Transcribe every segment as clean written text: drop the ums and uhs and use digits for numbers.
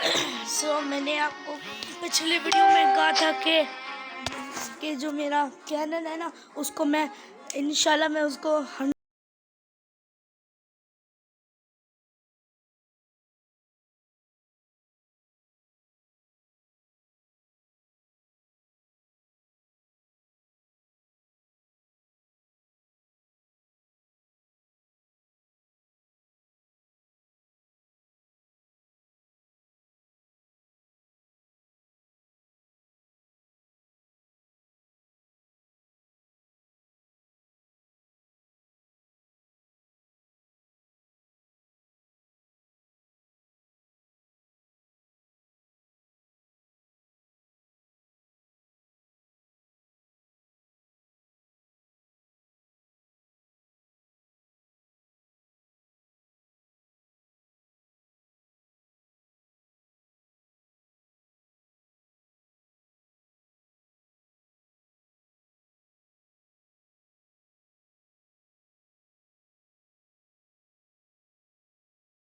मैंने आपको पिछले वीडियो में कहा था कि जो मेरा कैनन है ना, उसको मैं इंशाल्लाह मैं उसको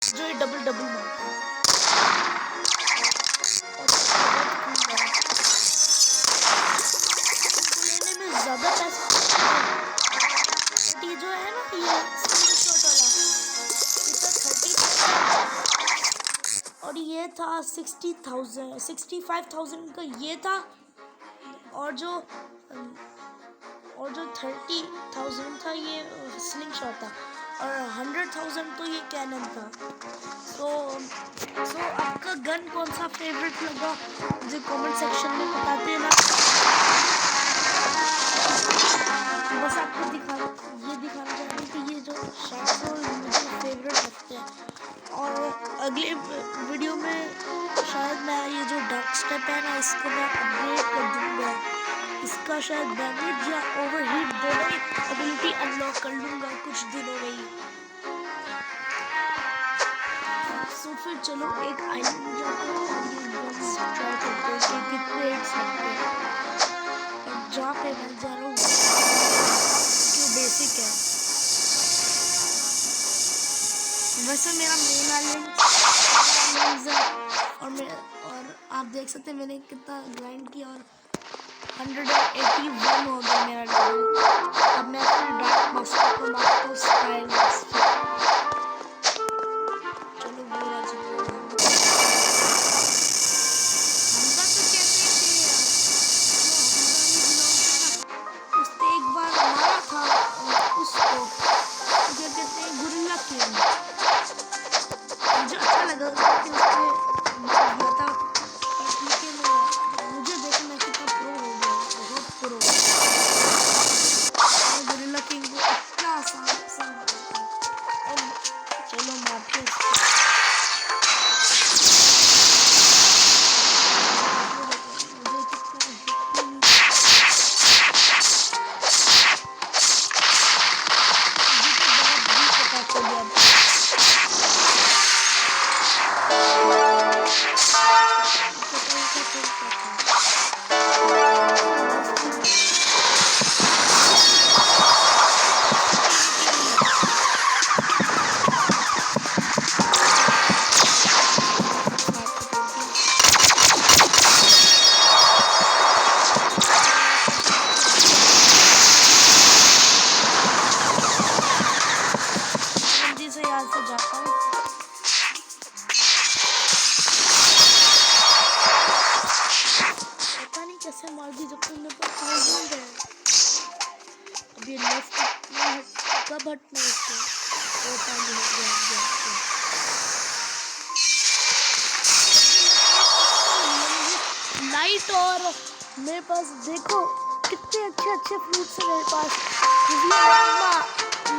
जो डबल डबल मारता है लेने में ज़्यादा पैसे। ये जो है ना, ये स्क्रीनशॉट वाला, ये तो 30 और ये था 60,000 65,000 का ये था, और जो 30,000 था ये स्लिंग शॉट था, और 100,000 तो ये कैनन था। तो आपका गन कौन सा फेवरेट लगा मुझे कमेंट सेक्शन में बताते ना। बस आपको दिखाना चाह रही थी ये जो शॉट्स मुझे फेवरेट लगते हैं। और अगले वीडियो में शायद मैं ये जो डार्क स्टेप है ना, इसको मैं अपग्रेड कर दूंगा। इसका शायद डैमेज या ओवरहीट दोनों ही एबिलिटी अनलॉक कर लूँगा कुछ दिनों में ही। तो फिर चलो एक आइलैंड जाते हैं और ये गन्स ट्राई करते हैं कि कितने हिट्स लगते हैं। और जहाँ पे मैं जा रहा हूँ जो बेसिक है, वैसे मेरा मेन आइलैंड और आप देख सकते हैं मैंने कितना ग्राइंड किया और 181 हो गया मेरा लेवल। अब मैं अपने डार्क मास्टर को मारता हूँ स्टाइल मास्टर। चलो बुरा चलो हमदा तो कहते हैं कि उसने एक बार मारा था उसको, क्या कहते हैं, गुरिल्ला किंग। मुझे अच्छा लगा कि उसने मार दिया था, लेकिन मुझे देखना कितना प्रो हो गया, बहुत प्रो। गुरिल्ला किंग को इतना आसान चलो मारते हैं इसको। कैसे मार दी जब तुमने पास 1000 है। अब ये लेफ्ट कब हटना है इसको? वो पानी हो गया। लाइट और मेरे पास देखो कितने अच्छे फ्रूट्स हैं मेरे पास।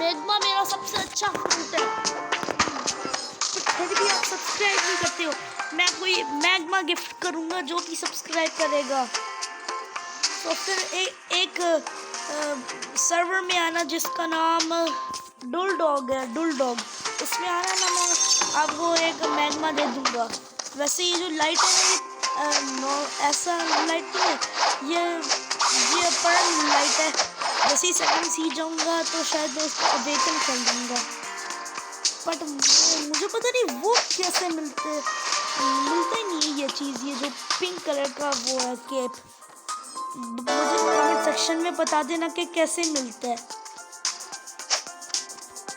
मैग्मा मेरा सबसे अच्छा फ्रूट है, फिर भी आप सब्सक्राइब नहीं करते हो। मैं कोई मैग्मा गिफ्ट करूंगा जो कि सब्सक्राइब करेगा। तो फिर एक सर्वर में आना जिसका नाम डुलडॉग है, डुलडॉग, उसमें आना ना, मैं आपको एक मैग्मा दे दूंगा। वैसे ये जो लाइट है ना, ऐसा लाइट नहीं है, ये पर्ल लाइट है। जैसे ही सेकंड सी जाऊंगा तो शायद मैं इसको अवेकन कर दूंगा, बट मुझे पता नहीं वो कैसे मिलते हैं। मिलता ही नहीं है ये चीज़, ये जो पिंक कलर का वो है केप। मुझे कमेंट सेक्शन में बता देना कि कैसे मिलता है,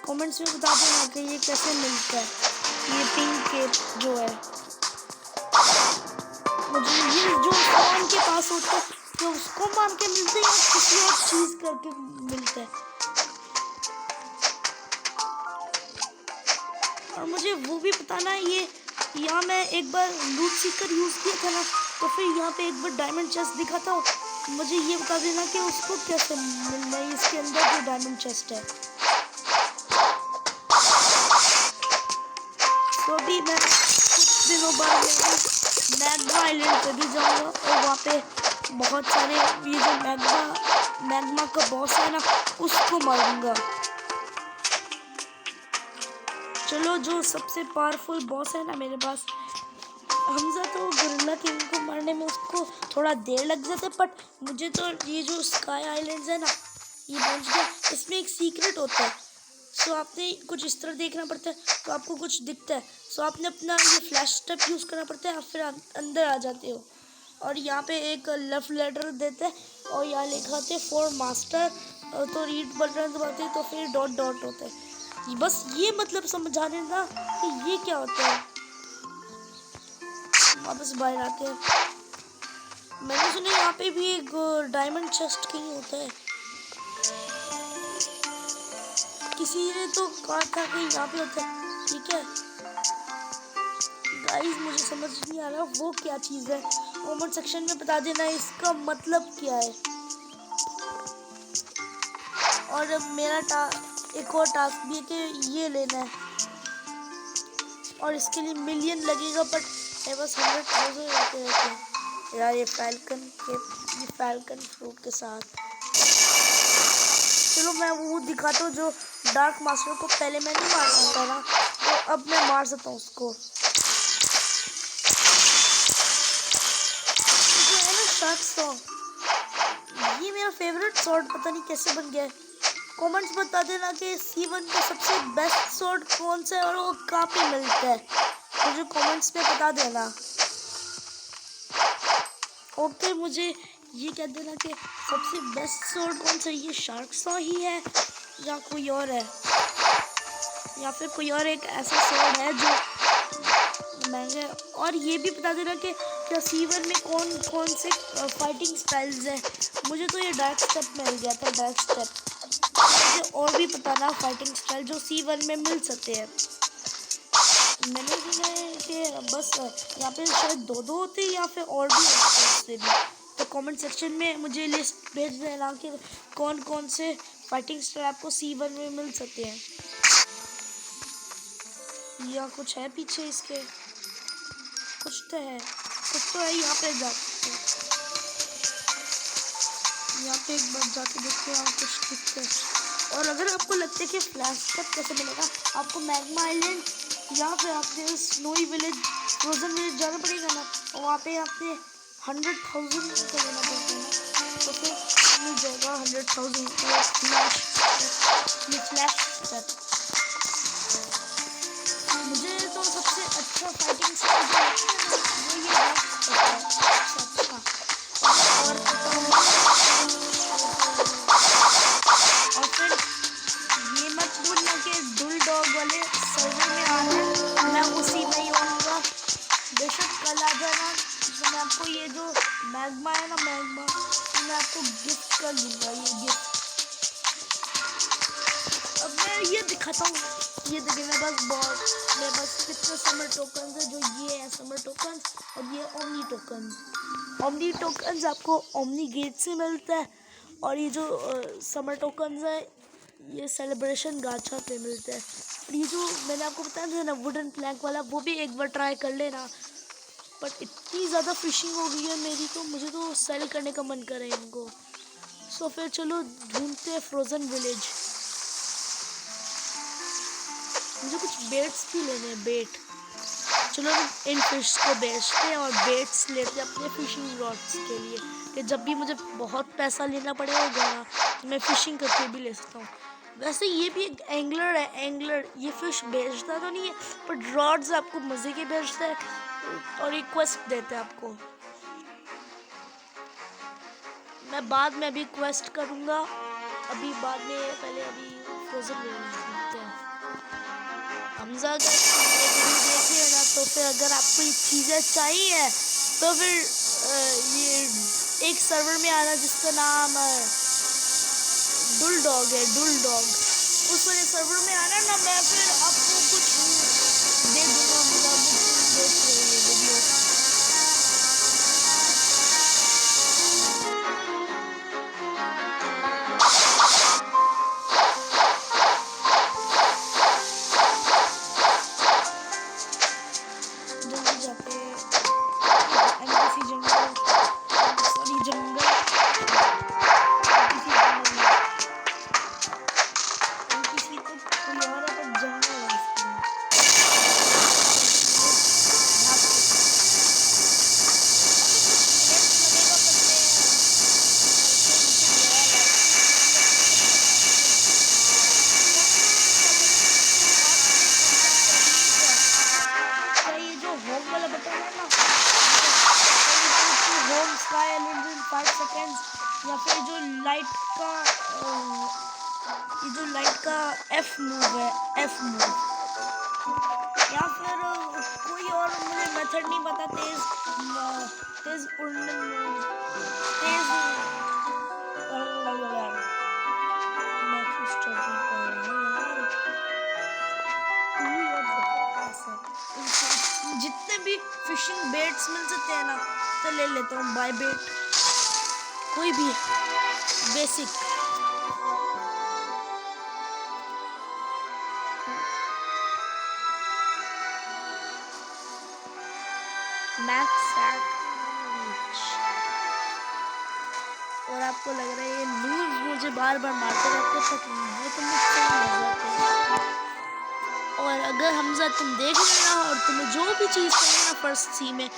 कमेंट्स में बता देना कि ये कैसे मिलता है, ये पिंक केप जो है। मुझे ये जो फोन के पास होता है तो उसको मान के मिलते हैं या किसी और चीज़ करके मिलता है। और मुझे वो भी बताना है, ये यहाँ मैं एक बार लूट सीकर यूज़ किया था ना, तो फिर यहाँ पे एक बार डायमंड चेस्ट दिखा था। मुझे ये बता देना कि उसको कैसे मिलना है, इसके अंदर जो डायमंड चेस्ट है। तो अभी मैं कुछ दिनों बाद मैग्मा आइलैंड पे भी जाऊँगा और वहाँ पे बहुत सारे ये जो मैग्मा का बॉस है ना उसको मारूंगा। चलो, जो सबसे पावरफुल बॉस है ना मेरे पास, हमजा तो गोरिल्ला किंग को मारने में उसको थोड़ा देर लग जाता है, बट मुझे तो ये जो स्काई आइलैंड्स है ना ये पहुंच गया। इसमें एक सीक्रेट होता है, सो आपने कुछ इस तरह देखना पड़ता है तो आपको कुछ दिखता है, सो आपने अपना ये फ्लैश स्टेप यूज़ करना पड़ता है, फिर आप अंदर आ जाते हो। और यहाँ पे एक लेफ्ट लेटर देते हैं और यहाँ लिखा है फॉर मास्टर, तो रीड बटन दबाते हैं तो फिर डॉट डॉट होता है। बस ये मतलब समझा देना कि ये क्या होता है। वापस बाहर आते हैं। मैंने सुना यहाँ पे भी एक डायमंड चेस्ट कहीं होता है, किसी ने तो कहा था कि यहाँ पे होता है। ठीक है गाइस, मुझे समझ नहीं आ रहा वो क्या चीज़ है, कमेंट सेक्शन में बता देना इसका मतलब क्या है। और मेरा एक और टास्क भी है कि ये लेना है और इसके लिए मिलियन लगेगा, बट बस 100,000 रहते हैं यार। ये फैल्कन फ्रूट के साथ। चलो मैं वो दिखाता हूँ जो डार्क मास्टर को पहले मैं नहीं मार सकता ना, तो अब मैं मार सकता हूँ उसको। ये है ना शार्क सॉन्ग, ये मेरा फेवरेट स्वॉर्ड पता नहीं कैसे बन गया है। कमेंट्स बता देना कि C1 का सबसे बेस्ट स्वॉर्ड कौन सा है और वो कहाँ पे मिलता है, मुझे कमेंट्स में बता देना। ओके, मुझे ये कह देना कि सबसे बेस्ट स्वॉर्ड कौन सा, ये शार्क सॉ ही है या कोई और है, या फिर कोई और एक ऐसा स्वॉर्ड है जो महंगा। और ये भी बता देना कि क्या C1 में कौन कौन से फाइटिंग स्टाइल्स हैं। मुझे तो ये डार्क स्टेप मिल गया था, डार्क स्टेप। मुझे और भी बताना फाइटिंग स्टाइल जो C1 में मिल सकते हैं। मैंने सुना है कि बस यहाँ पे शायद दो होते हैं या फिर और भी होते भी, तो कमेंट सेक्शन में मुझे लिस्ट भेज देना कि कौन कौन से फाइटिंग स्टाइल आपको C1 में मिल सकते हैं। या कुछ है पीछे इसके, कुछ तो है यहाँ पे जाते हैं। यहाँ पे एक बार जाके देखते हैं कुछ दिखता है। और अगर आपको लगता है कि फ्लैश स्टेप कैसे मिलेगा, आपको मैग्मा आइलैंड या फिर आपने स्नोई विलेज, फ्रोजन विलेज जाना पड़ेगा ना, और वहाँ पे आपने 100,000 का लेना पड़ता है ना, तो फिर मिल जाएगा 100,000 का फ्लैश स्टेप। मुझे तो सबसे अच्छा फाइटिंग स्टाइल जो लगता है ना वो ये डार्क स्टेप है, सबसे अच्छा। और फिर ये मत भूलना कि डुल डॉग वाले सर्वर में आना, मैं उसी में ही आऊँगा। बेशक कल आ जाना, तो मैं आपको ये जो मैग्मा है ना मैग्मा, तो मैं आपको गिफ्ट कर दूँगा ये गिफ्ट। अब मैं ये दिखाता हूँ, ये देखिए मेरे पास कितने समर टोकन है, जो ये है समर टोकन और ये ओमनी टोकन। ओमनी टोकन आपको ओमनी गेट से मिलता है और ये जो समर टोकन है ये सेलिब्रेशन गाचा पे मिलता है। और ये जो मैंने आपको बताया था ना वुडन प्लैंक वाला, वो भी एक बार ट्राई कर लेना। बट इतनी ज़्यादा फिशिंग हो गई है मेरी, तो मुझे तो सेल करने का मन कर रहा है इनको। सो फिर चलो ढूंढते हैं फ्रोजन विलेज। मुझे कुछ बेट्स भी लेने हैं, बेट। चलो इन फिश को बेचते हैं और बेट्स लेते हैं अपने फिशिंग रॉड्स के लिए, कि जब भी मुझे बहुत पैसा लेना पड़ेगा तो मैं फिशिंग करके भी ले सकता हूँ। वैसे ये भी एक एंगलर है, एंगलर। ये फिश बेचता तो नहीं है, पर रॉड्स आपको मजे के बेचता है और रिक्वेस्ट देता है आपको। मैं बाद में अभी क्वेस्ट करूँगा, अभी बाद में, पहले अभी फ्रोजन ले लेते हैं। हमजा अगर ये वीडियो देख रहे हैं ना, तो फिर अगर आपको ये चीज़ें चाहिए तो फिर ये एक सर्वर में आना जिसका नाम डुलडॉग है, डुलडॉग। उस वाले सर्वर में आना ना, मैं फिर आपको कुछ दे दूँगा। मतलब देख रहे हैं ये वीडियो। जल्दी जाते हैं एमबीसी जंगल, सॉरी जंगल, एमबीसी जंगल, एमबीसी तो कोई और है, पर जंगल है इसमें। होम वाला बटन है ना, home sky element in 5 seconds, या फिर जो लाइट का ये जो लाइट का एफ मूव है, एफ मूव, या फिर कोई और मुझे मेथड नहीं पता। तेज तेज उड़ने, तेज मैं क्यों स्ट्रगल कर रहा हूँ यार। जितने भी फिशिंग बेट्स मिल सकते हैं ना, तो ले लेता हूँ। बाय बेट कोई भी बेसिक। मैक्स और आपको लग रहा है ये लूज मुझे बार बार मारते रहते हैं, वो तो मुझसे मर जाते हैं। और अगर हमजा तुम देख लेना और तुम्हें जो भी चीज़ चाहिए ना फर्स्ट सी में,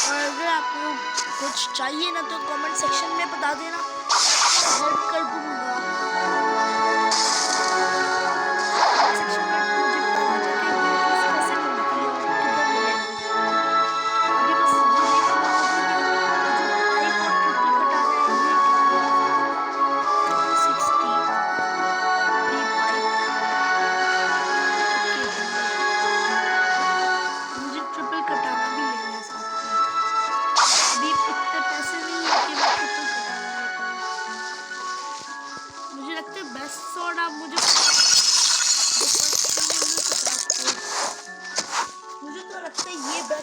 और अगर आपको कुछ चाहिए ना तो कमेंट सेक्शन में बता देना, हेल्प कर दूंगा।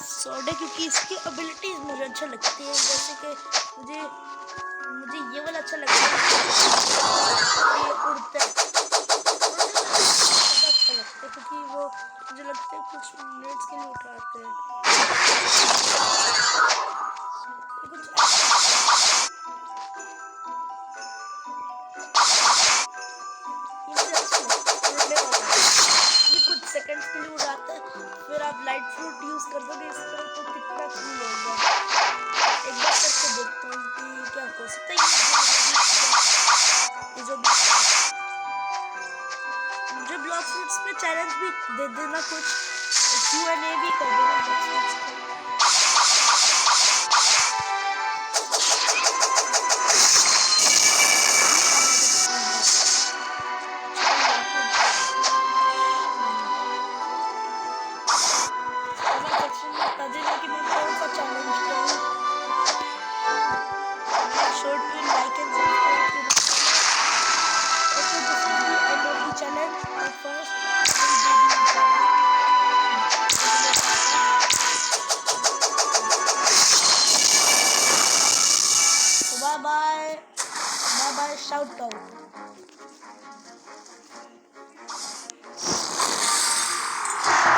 सॉर्ड है क्योंकि इसकी एबिलिटीज मुझे अच्छा लगती है। जैसे कि मुझे ये वाला अच्छा लगता है, ये उड़ता है, अच्छा लगता है क्योंकि वो मुझे लगता है कुछ मिनट्स के लिए उठाते हैं। ये कुछ सेकंड्स के लिए उड़ाता है, फिर आप लाइट फ्रूट यूज कर दोगे इसका तो कितना कूल होगा। एक बार करके देखता हूँ कि क्या हो सकता है। ये जो मुझे ब्लॉक फ्रूट्स में चैलेंज भी दे देना, कुछ Q&A भी कर देना ब्लॉक फ्रूट्स का। Bye bye, shout out.